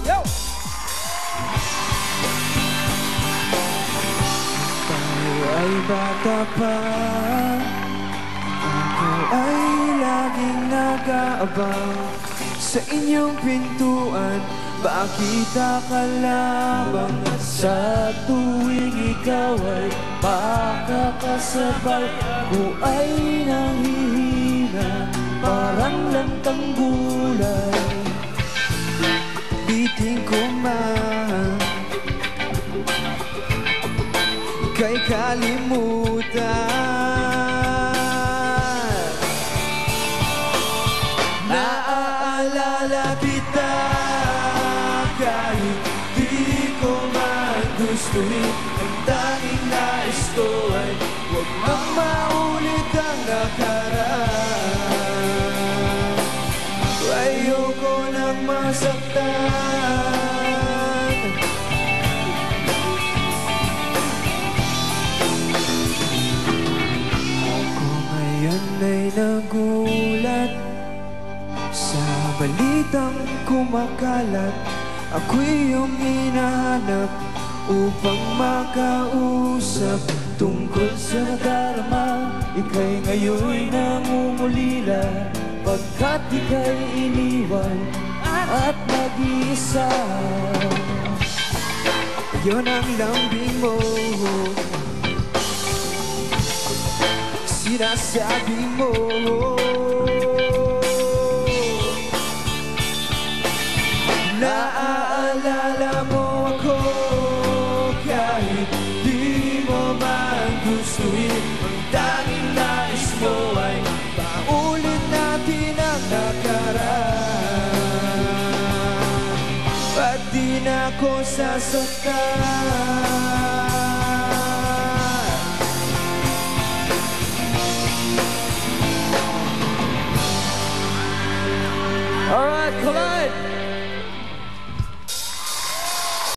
Yo! Tayo ay bata pa, ako ay laging nag-aabang sa inyong pintuan. Makita ka lamang at sa tuwing ikaw ay makakasabay, ako ay nanghihina parang lantang gulay. Biting ko man kay kalimutan, naaalala kita kahit di ko man gustuhin. Ang tanging nais ko ay huwag nang maulit ang nakaraan. Ayoko nang masaktan. Ako ngayon ay nagulat sa balitang kumakalat. Ako'y iyong hinahanap upang makausap tungkol sa nadarama. Ika'y ngayon'y nangungulila pagkat ika'y iniwan at nag-iisa. Yun ang lambing mo, sinasabi mo. Naaalala mo ako kahit di mo man gustuhin. Ang tanging nais mo ay paulit natin ang nakaraan at di na ako sasaktan. Alright, Collide!